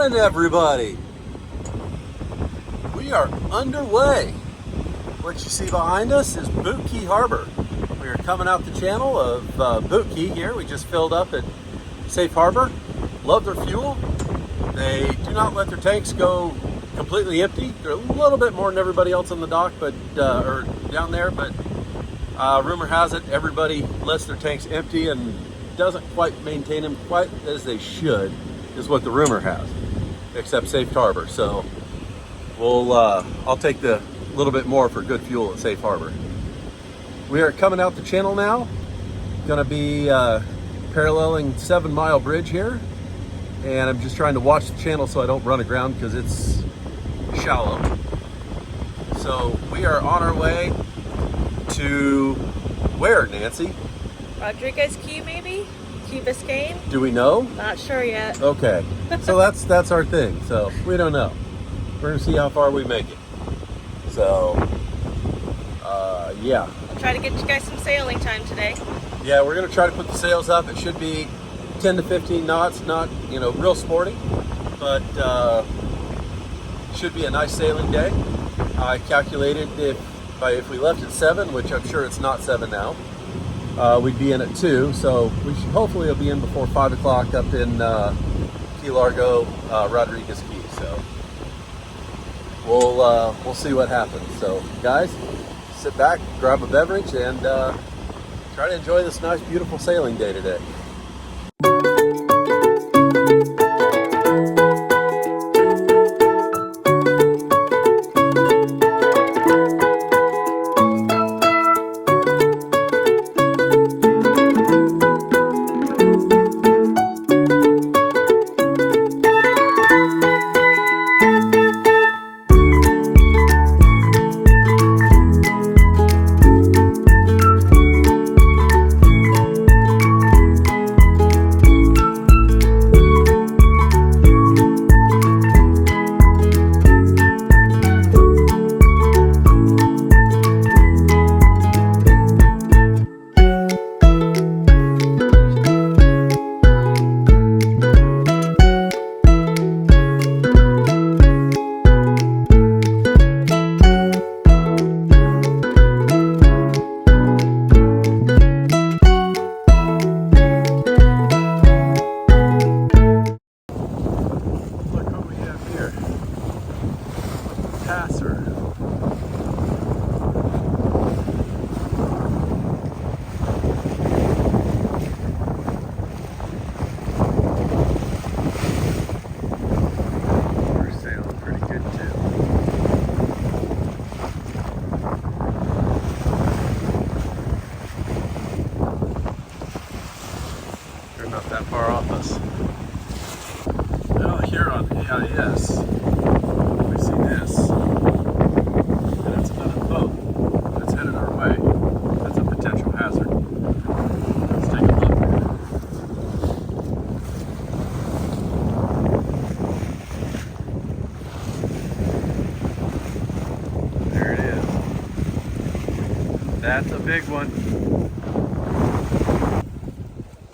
morning, everybody. We are underway. What you see behind us is Boot Key Harbor. We are coming out the channel of Boot Key here. We just filled up at Safe Harbor. Love their fuel. They do not let their tanks go completely empty. They're a little bit more than everybody else on the dock, but or down there. But rumor has it everybody lets their tanks empty and doesn't quite maintain them quite as they should, is what the rumor has, except Safe Harbor. So we'll I'll take the little bit more for good fuel at Safe Harbor. We are coming out the channel now. Going to be paralleling 7 Mile Bridge here, and I'm just trying to watch the channel so I don't run aground because it's shallow. So we are on our way to where, Nancy? Rodriguez Key, maybe? Key Biscayne? Do we know? Not sure yet. Okay, so that's our thing. So we don't know. We're gonna see how far we make it. So, yeah. I'll try to get you guys some sailing time today. Yeah, we're gonna try to put the sails up. It should be 10 to 15 knots, not, you know, real sporty, but should be a nice sailing day. I calculated if we left at 7, which I'm sure it's not 7 now, we'd be in at 2, so we should hopefully be in before 5 o'clock up in Key Largo, Rodriguez Key. So we'll see what happens. So guys, sit back, grab a beverage, and try to enjoy this nice, beautiful sailing day today. AIS, we see this, and it's another boat that's headed our way. That's a potential hazard. Let's take a look. There it is. That's a big one.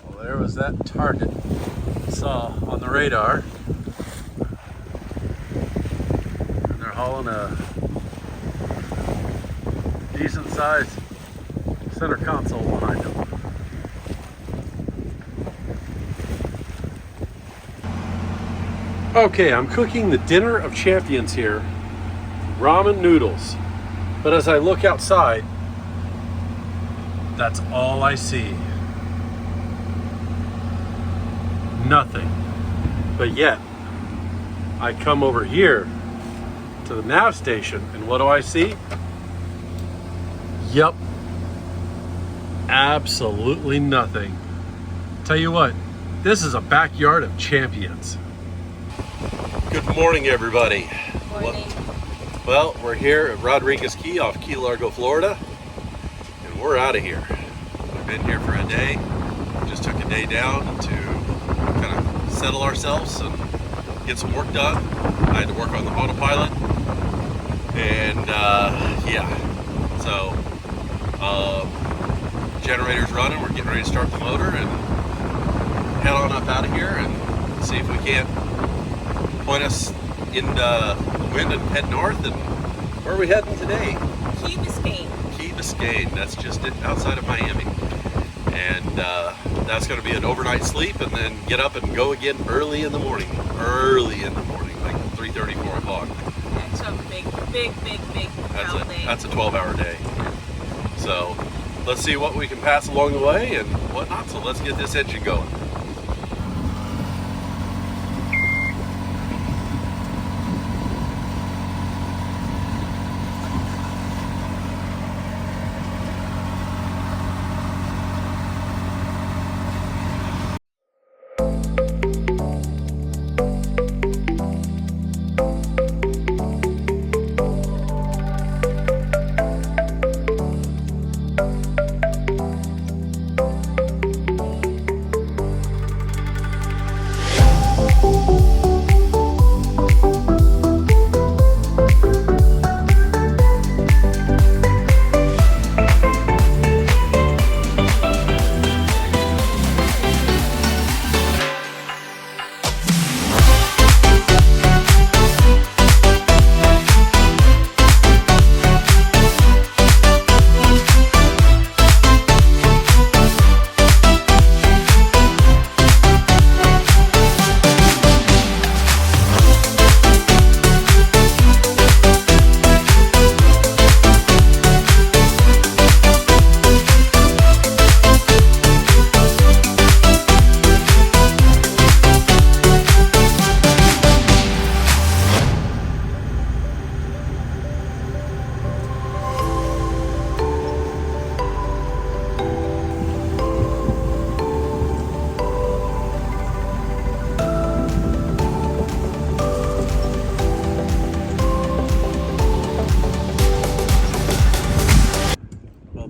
Well, there was that target I saw on the radar. Hauling a decent sized center console behind him. Okay, I'm cooking the dinner of champions here, ramen noodles. But as I look outside, that's all I see. Nothing. But yet, I come over here to the nav station, and what do I see? Yep, absolutely nothing. Tell you what, this is a backyard of champions. Good morning, everybody. Morning. Well, we're here at Rodriguez Key off Key Largo, Florida, and we're out of here. We've been here for a day. Just took a day down to kind of settle ourselves and get some work done. I had to work on the autopilot, and yeah, so generator's running. We're getting ready to start the motor and head on up out of here and see if we can't point us in the wind and head north. And where are we heading today? Key Biscayne. Key Biscayne. That's just outside of Miami. And that's going to be an overnight sleep and then get up and go again early in the morning. Like 3:30, 4 o'clock. That's a big travel day. That's a 12-hour day. So let's see what we can pass along the way and whatnot. So let's get this engine going.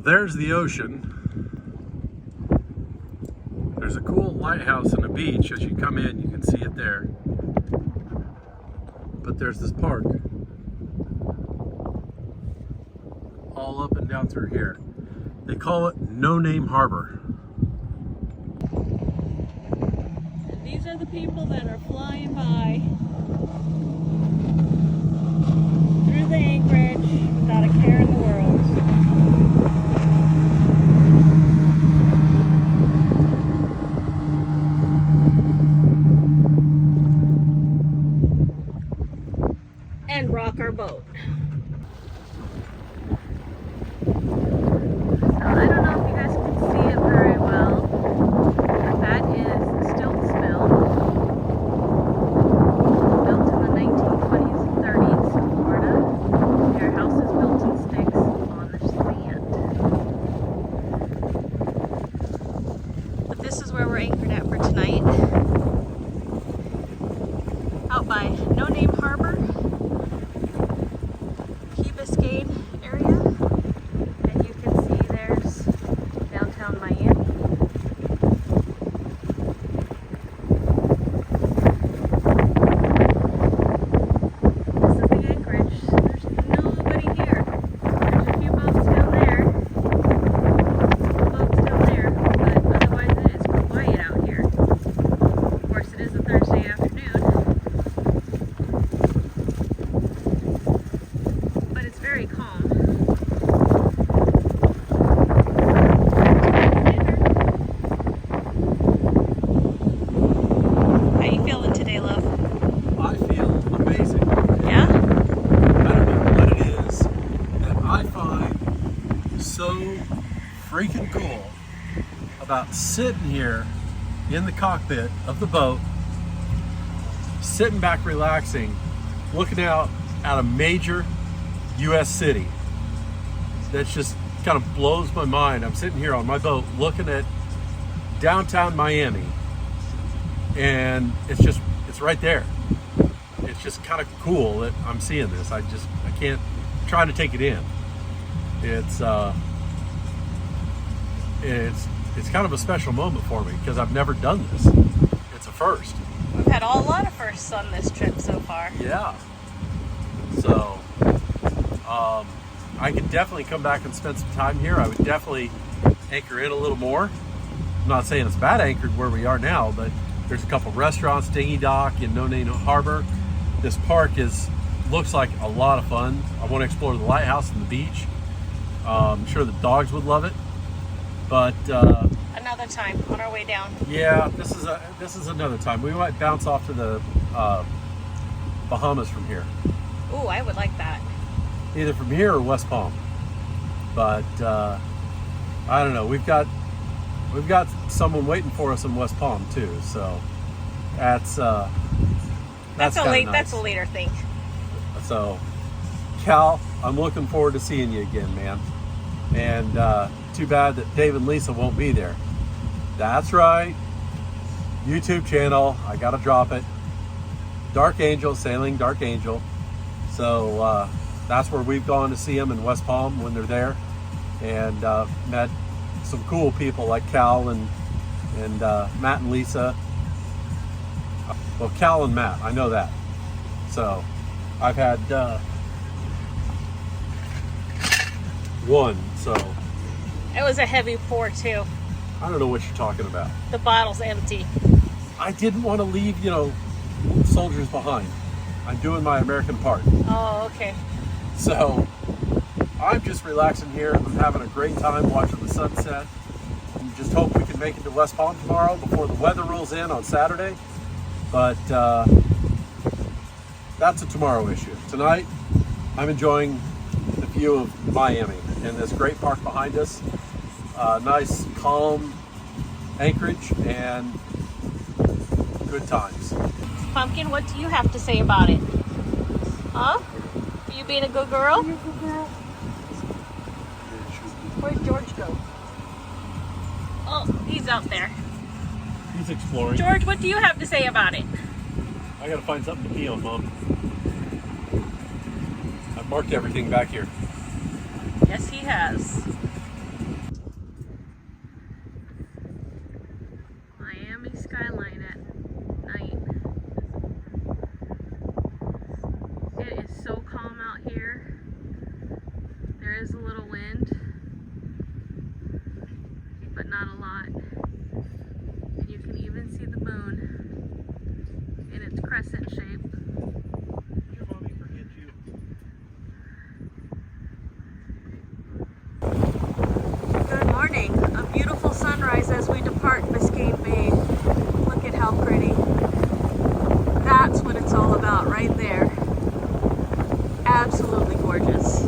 There's the ocean. There's a cool lighthouse and a beach. As you come in, you can see it there. But there's this park all up and down through here. They call it No Name Harbor. These are the people that are flying by through the anchorage without a care in the world. And rock our boat. So I don't know if you guys can see it very well, but that is the stilt mill, built in the 1920s and 30s in Florida. Their house is built in sticks on the sand. But this is where we're anchored at for tonight, out by No Name Harbor, Key Biscayne area, and you can see there's downtown Miami. This is the anchorage. There's nobody here. There's a few boats down there. But otherwise it is quiet out here. Of course, it is a Thursday afternoon. But it's very calm. How you feeling today, love? I feel amazing. Yeah? I don't know what it is that I find so freaking cool about sitting here in the cockpit of the boat, sitting back relaxing, looking out at a major U.S. city. That just kind of blows my mind. I'm sitting here on my boat looking at downtown Miami, and it's right there. It's just kind of cool that I'm seeing this. I can't try to take it in. It's kind of a special moment for me because I've never done this. It's a first. We've had a lot of firsts on this trip so far. Yeah. So I could definitely come back and spend some time here. I would definitely anchor in a little more. I'm not saying it's bad anchored where we are now, but there's a couple restaurants, dinghy dock in No Name Harbor. This park looks like a lot of fun. I want to explore the lighthouse and the beach. I'm sure the dogs would love it, but another time on our way down. yeah, this is another time. We might bounce off to the Bahamas from here, Ooh, I would like that. either from here or West Palm. But I don't know. We've got someone waiting for us in West Palm too, so that's a kinda That's a nice. later thing. So, Cal, I'm looking forward to seeing you again, man. And too bad that Dave and Lisa won't be there. That's right. YouTube channel. I gotta drop it. Dark Angel, Sailing Dark Angel. So that's where we've gone to see them in West Palm when they're there, and met some cool people like Cal and Matt and Lisa. Well, Cal and Matt, I know that. So I've had one. So It was a heavy pour too. I don't know what you're talking about. The bottle's empty. I didn't want to leave, soldiers behind. I'm doing my American part. Oh, okay. So I'm just relaxing here. I'm having a great time watching the sunset. And just hope we can make it to West Palm tomorrow before the weather rolls in on Saturday. But that's a tomorrow issue. Tonight, I'm enjoying the view of Miami and this great park behind us. Nice, calm anchorage and good times. Pumpkin, what do you have to say about it? Huh? Are you being a good girl? Where'd George go? Oh, he's out there. He's exploring. George, what do you have to say about it? I gotta find something to pee on, Mom. I've marked everything back here. Yes, he has. Miami skyline at night. It is so calm out here. There is a little wind, but not a lot. And you can even see the moon in its crescent shape. Your mommy forget you. Good morning. A beautiful sunrise as we depart Biscayne Bay. Look at how pretty. That's what it's all about right there. Absolutely gorgeous.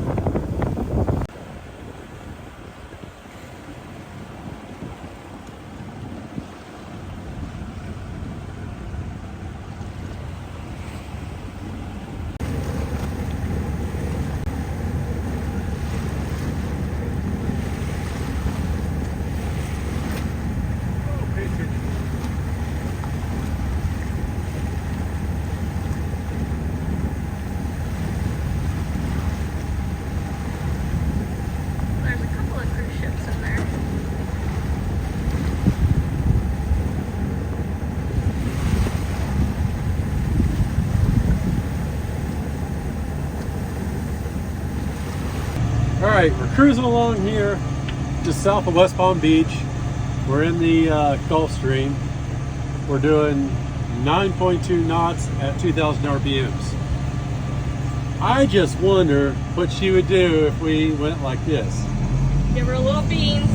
There's a couple of cruise ships in there. All right, we're cruising along here just south of West Palm Beach. We're in the Gulf Stream. We're doing 9.2 knots at 2,000 RPMs. I just wonder what she would do if we went like this. Give her a little beans.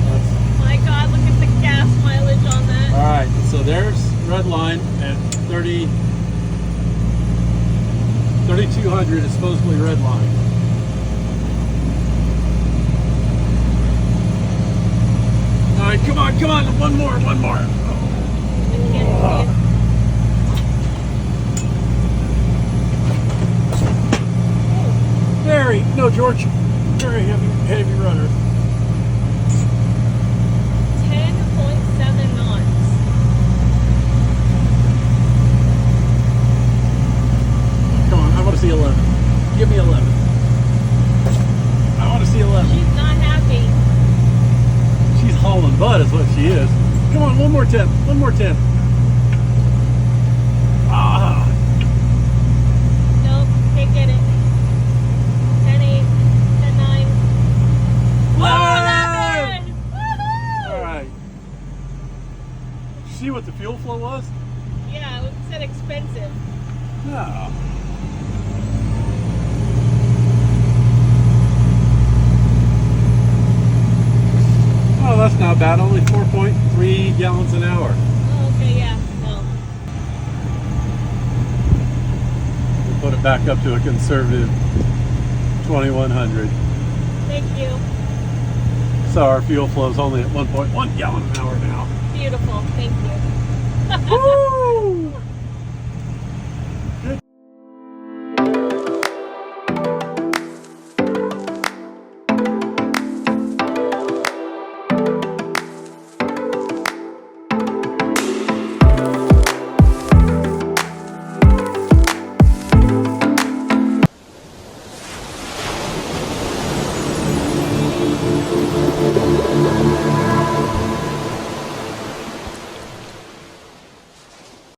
That's, My God, look at the gas mileage on that. all right, so there's red line at 3,200 is supposedly red line. All right, come on, one more. I can't see it. No, George, very heavy runner. 10.7 knots. Come on, I want to see 11. Give me 11. I want to see 11. She's not happy. She's hauling butt is what she is. Come on, one more 10. Ah, Nope, can't get it. 10-8, 10-9. 11! Woohoo! All right. See what the fuel flow was? not bad, only 4.3 gallons an hour. Oh, okay, yeah. No. We'll put it back up to a conservative 2100. Thank you. So our fuel flow is only at 1.1 gallon an hour now. Beautiful. Thank you. Woo!